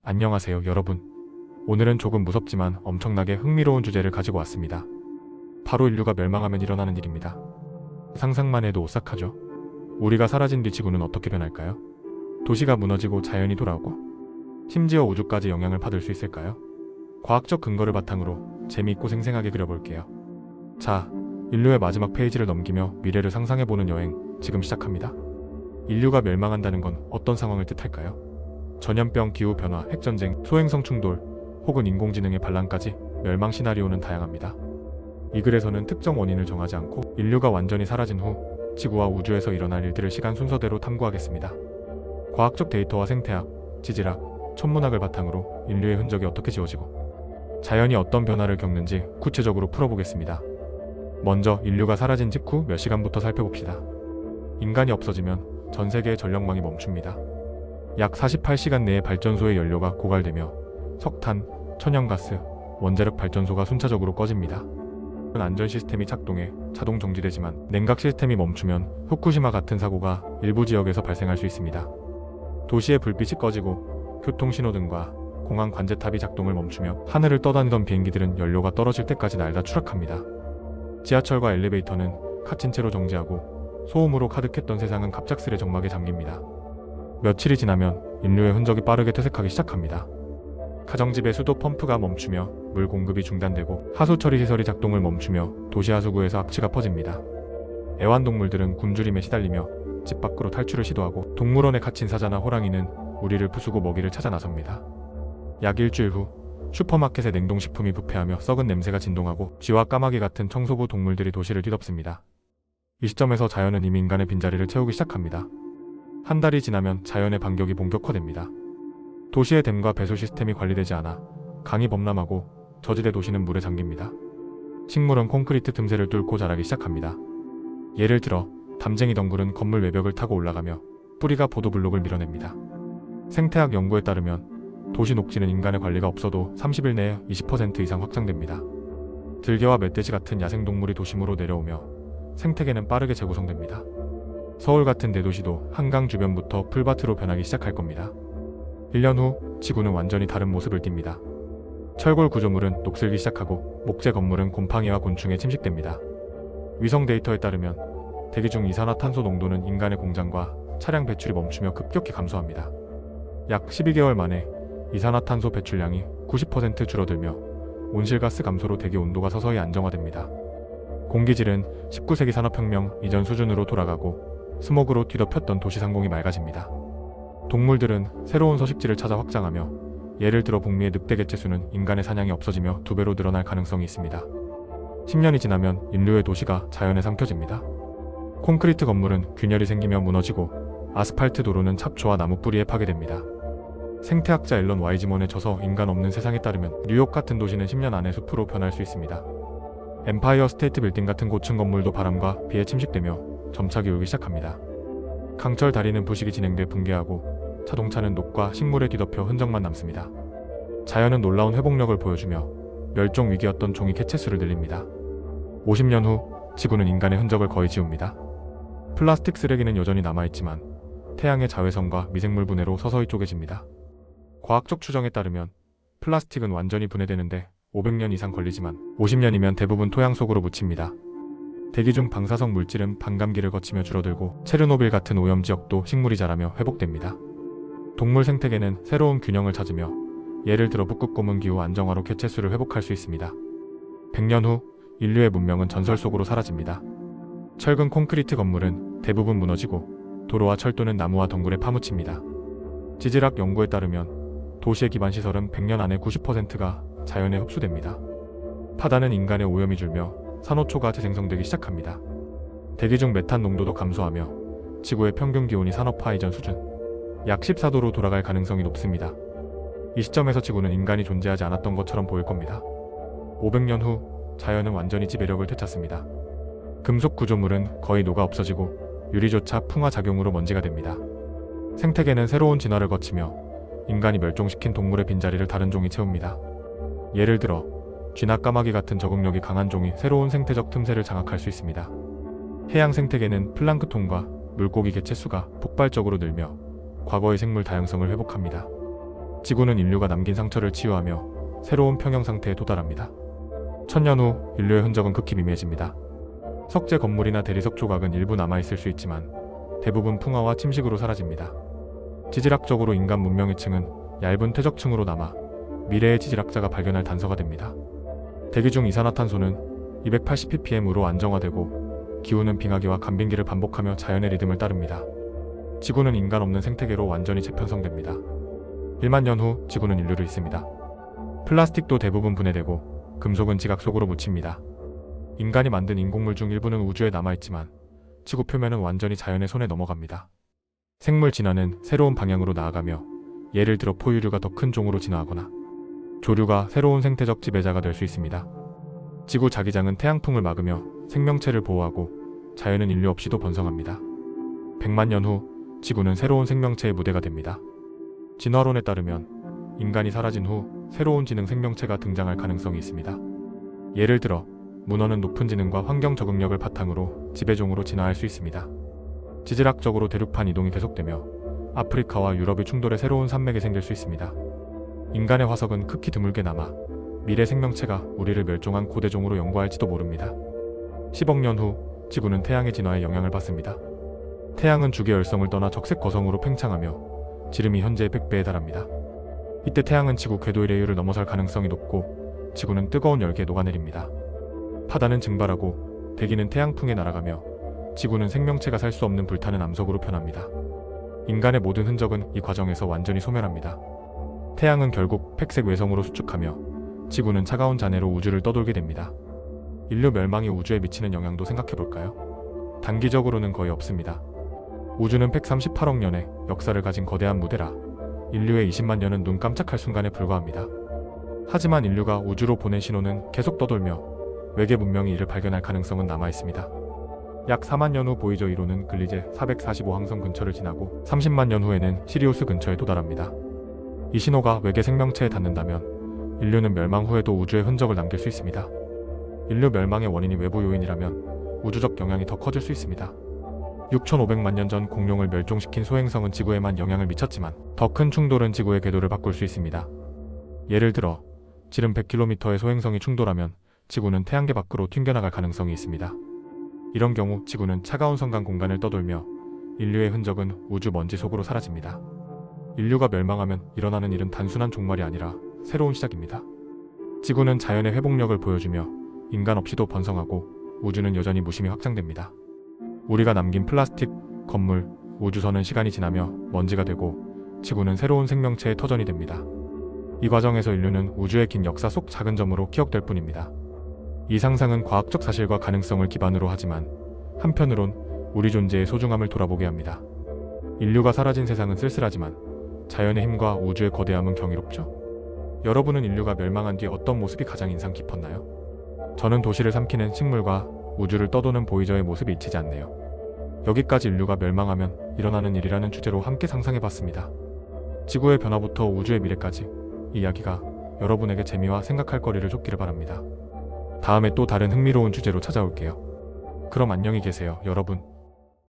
안녕하세요, 여러분. 오늘은 조금 무섭지만 엄청나게 흥미로운 주제를 가지고 왔습니다. 바로 인류가 멸망하면 일어나는 일입니다. 상상만 해도 오싹하죠? 우리가 사라진 뒤 지구는 어떻게 변할까요? 도시가 무너지고 자연이 돌아오고 심지어 우주까지 영향을 받을 수 있을까요? 과학적 근거를 바탕으로 재미있고 생생하게 그려볼게요. 자, 인류의 마지막 페이지를 넘기며 미래를 상상해보는 여행 지금 시작합니다. 인류가 멸망한다는 건 어떤 상황을 뜻할까요? 전염병, 기후변화, 핵전쟁, 소행성 충돌, 혹은 인공지능의 반란까지 멸망 시나리오는 다양합니다. 이 글에서는 특정 원인을 정하지 않고 인류가 완전히 사라진 후 지구와 우주에서 일어날 일들을 시간 순서대로 탐구하겠습니다. 과학적 데이터와 생태학, 지질학, 천문학을 바탕으로 인류의 흔적이 어떻게 지워지고 자연이 어떤 변화를 겪는지 구체적으로 풀어보겠습니다. 먼저 인류가 사라진 직후 몇 시간부터 살펴봅시다. 인간이 없어지면 전 세계의 전력망이 멈춥니다. 약 48시간 내에 발전소의 연료가 고갈되며 석탄, 천연가스, 원자력 발전소가 순차적으로 꺼집니다. 안전 시스템이 작동해 자동 정지되지만 냉각 시스템이 멈추면 후쿠시마 같은 사고가 일부 지역에서 발생할 수 있습니다. 도시의 불빛이 꺼지고 교통신호등과 공항 관제탑이 작동을 멈추며 하늘을 떠다니던 비행기들은 연료가 떨어질 때까지 날다 추락합니다. 지하철과 엘리베이터는 갇힌 채로 정지하고 소음으로 가득했던 세상은 갑작스레 정막에 잠깁니다. 며칠이 지나면 인류의 흔적이 빠르게 퇴색하기 시작합니다. 가정집의 수도 펌프가 멈추며 물 공급이 중단되고 하수 처리 시설이 작동을 멈추며 도시 하수구에서 악취가 퍼집니다. 애완동물들은 굶주림에 시달리며 집 밖으로 탈출을 시도하고 동물원에 갇힌 사자나 호랑이는 우리를 부수고 먹이를 찾아 나섭니다. 약 일주일 후 슈퍼마켓의 냉동식품이 부패하며 썩은 냄새가 진동하고 쥐와 까마귀 같은 청소부 동물들이 도시를 뒤덮습니다. 이 시점에서 자연은 이미 인간의 빈자리를 채우기 시작합니다. 한 달이 지나면 자연의 반격이 본격화됩니다. 도시의 댐과 배수 시스템이 관리되지 않아 강이 범람하고 저지대 도시는 물에 잠깁니다. 식물은 콘크리트 틈새를 뚫고 자라기 시작합니다. 예를 들어 담쟁이 덩굴은 건물 외벽을 타고 올라가며 뿌리가 보도블록을 밀어냅니다. 생태학 연구에 따르면 도시 녹지는 인간의 관리가 없어도 30일 내에 20% 이상 확장됩니다. 들개와 멧돼지 같은 야생동물이 도심으로 내려오며 생태계는 빠르게 재구성됩니다. 서울 같은 대도시도 한강 주변부터 풀밭으로 변하기 시작할 겁니다. 1년 후 지구는 완전히 다른 모습을 띱니다. 철골 구조물은 녹슬기 시작하고 목재 건물은 곰팡이와 곤충에 침식됩니다. 위성 데이터에 따르면 대기 중 이산화탄소 농도는 인간의 공장과 차량 배출이 멈추며 급격히 감소합니다. 약 12개월 만에 이산화탄소 배출량이 90% 줄어들며 온실가스 감소로 대기 온도가 서서히 안정화됩니다. 공기질은 19세기 산업혁명 이전 수준으로 돌아가고 스모그로 뒤덮였던 도시 상공이 맑아집니다. 동물들은 새로운 서식지를 찾아 확장하며 예를 들어 북미의 늑대 개체수는 인간의 사냥이 없어지며 2배로 늘어날 가능성이 있습니다. 10년이 지나면 인류의 도시가 자연에 삼켜집니다. 콘크리트 건물은 균열이 생기며 무너지고 아스팔트 도로는 잡초와 나무 뿌리에 파괴됩니다. 생태학자 앨런 와이즈먼의 저서 인간 없는 세상에 따르면 뉴욕 같은 도시는 10년 안에 숲으로 변할 수 있습니다. 엠파이어 스테이트 빌딩 같은 고층 건물도 바람과 비에 침식되며 점차 기울기 시작합니다. 강철 다리는 부식이 진행돼 붕괴하고 자동차는 녹과 식물에 뒤덮여 흔적만 남습니다. 자연은 놀라운 회복력을 보여주며 멸종 위기였던 종이 개체수를 늘립니다. 50년 후 지구는 인간의 흔적을 거의 지웁니다. 플라스틱 쓰레기는 여전히 남아있지만 태양의 자외선과 미생물 분해로 서서히 쪼개집니다. 과학적 추정에 따르면 플라스틱은 완전히 분해되는데 500년 이상 걸리지만 50년이면 대부분 토양 속으로 묻힙니다. 대기 중 방사성 물질은 반감기를 거치며 줄어들고 체르노빌 같은 오염 지역도 식물이 자라며 회복됩니다. 동물 생태계는 새로운 균형을 찾으며 예를 들어 북극 고문 기후 안정화로 개체수를 회복할 수 있습니다. 100년 후 인류의 문명은 전설 속으로 사라집니다. 철근 콘크리트 건물은 대부분 무너지고 도로와 철도는 나무와 덩굴에 파묻힙니다. 지질학 연구에 따르면 도시의 기반 시설은 100년 안에 90%가 자연에 흡수됩니다. 파다는 인간의 오염이 줄며 산호초가 재생성되기 시작합니다. 대기 중 메탄 농도도 감소하며 지구의 평균 기온이 산업화 이전 수준 약 14도로 돌아갈 가능성이 높습니다. 이 시점에서 지구는 인간이 존재하지 않았던 것처럼 보일 겁니다. 500년 후 자연은 완전히 지배력을 되찾습니다. 금속 구조물은 거의 녹아 없어지고 유리조차 풍화 작용으로 먼지가 됩니다. 생태계는 새로운 진화를 거치며 인간이 멸종시킨 동물의 빈자리를 다른 종이 채웁니다. 예를 들어 쥐나 까마귀 같은 적응력이 강한 종이 새로운 생태적 틈새를 장악할 수 있습니다. 해양 생태계는 플랑크톤과 물고기 개체수가 폭발적으로 늘며 과거의 생물 다양성을 회복합니다. 지구는 인류가 남긴 상처를 치유하며 새로운 평형 상태에 도달합니다. 1000년 후 인류의 흔적은 극히 미미해집니다. 석재 건물이나 대리석 조각은 일부 남아있을 수 있지만 대부분 풍화와 침식으로 사라집니다. 지질학적으로 인간 문명의 층은 얇은 퇴적층으로 남아 미래의 지질학자가 발견할 단서가 됩니다. 대기 중 이산화탄소는 280ppm으로 안정화되고 기후는 빙하기와 간빙기를 반복하며 자연의 리듬을 따릅니다. 지구는 인간 없는 생태계로 완전히 재편성됩니다. 1만 년 후 지구는 인류를 잇습니다. 플라스틱도 대부분 분해되고 금속은 지각 속으로 묻힙니다. 인간이 만든 인공물 중 일부는 우주에 남아있지만 지구 표면은 완전히 자연의 손에 넘어갑니다. 생물 진화는 새로운 방향으로 나아가며 예를 들어 포유류가 더 큰 종으로 진화하거나 조류가 새로운 생태적 지배자가 될 수 있습니다. 지구 자기장은 태양풍을 막으며 생명체를 보호하고 자연은 인류 없이도 번성합니다. 100만 년 후 지구는 새로운 생명체의 무대가 됩니다. 진화론에 따르면 인간이 사라진 후 새로운 지능 생명체가 등장할 가능성이 있습니다. 예를 들어 문어는 높은 지능과 환경 적응력을 바탕으로 지배종으로 진화할 수 있습니다. 지질학적으로 대륙판 이동이 계속되며 아프리카와 유럽의 충돌에 새로운 산맥이 생길 수 있습니다. 인간의 화석은 극히 드물게 남아 미래 생명체가 우리를 멸종한 고대종으로 연구할지도 모릅니다. 10억 년 후 지구는 태양의 진화에 영향을 받습니다. 태양은 주계 열성을 떠나 적색 거성으로 팽창하며 지름이 현재의 100배에 달합니다. 이때 태양은 지구 궤도 이래율을 넘어설 가능성이 높고 지구는 뜨거운 열기에 녹아내립니다. 바다는 증발하고 대기는 태양풍에 날아가며 지구는 생명체가 살 수 없는 불타는 암석으로 변합니다. 인간의 모든 흔적은 이 과정에서 완전히 소멸합니다. 태양은 결국 백색 외성으로 수축하며 지구는 차가운 잔해로 우주를 떠돌게 됩니다. 인류 멸망이 우주에 미치는 영향도 생각해볼까요? 단기적으로는 거의 없습니다. 우주는 138억 년의 역사를 가진 거대한 무대라 인류의 20만 년은 눈 깜짝할 순간에 불과합니다. 하지만 인류가 우주로 보낸 신호는 계속 떠돌며 외계 문명이 이를 발견할 가능성은 남아있습니다. 약 4만 년 후 보이저 1호는 글리제 445항성 근처를 지나고 30만 년 후에는 시리우스 근처에 도달합니다. 이 신호가 외계 생명체에 닿는다면 인류는 멸망 후에도 우주의 흔적을 남길 수 있습니다. 인류 멸망의 원인이 외부 요인이라면 우주적 영향이 더 커질 수 있습니다. 6,500만 년 전 공룡을 멸종시킨 소행성은 지구에만 영향을 미쳤지만 더 큰 충돌은 지구의 궤도를 바꿀 수 있습니다. 예를 들어 지름 100km의 소행성이 충돌하면 지구는 태양계 밖으로 튕겨나갈 가능성이 있습니다. 이런 경우 지구는 차가운 성간 공간을 떠돌며 인류의 흔적은 우주 먼지 속으로 사라집니다. 인류가 멸망하면 일어나는 일은 단순한 종말이 아니라 새로운 시작입니다. 지구는 자연의 회복력을 보여주며 인간 없이도 번성하고 우주는 여전히 무심히 확장됩니다. 우리가 남긴 플라스틱, 건물, 우주선은 시간이 지나며 먼지가 되고 지구는 새로운 생명체의 터전이 됩니다. 이 과정에서 인류는 우주의 긴 역사 속 작은 점으로 기억될 뿐입니다. 이 상상은 과학적 사실과 가능성을 기반으로 하지만 한편으론 우리 존재의 소중함을 돌아보게 합니다. 인류가 사라진 세상은 쓸쓸하지만 자연의 힘과 우주의 거대함은 경이롭죠. 여러분은 인류가 멸망한 뒤 어떤 모습이 가장 인상 깊었나요? 저는 도시를 삼키는 식물과 우주를 떠도는 보이저의 모습이 잊히지 않네요. 여기까지 인류가 멸망하면 일어나는 일이라는 주제로 함께 상상해봤습니다. 지구의 변화부터 우주의 미래까지 이 이야기가 여러분에게 재미와 생각할 거리를 줬기를 바랍니다. 다음에 또 다른 흥미로운 주제로 찾아올게요. 그럼 안녕히 계세요, 여러분.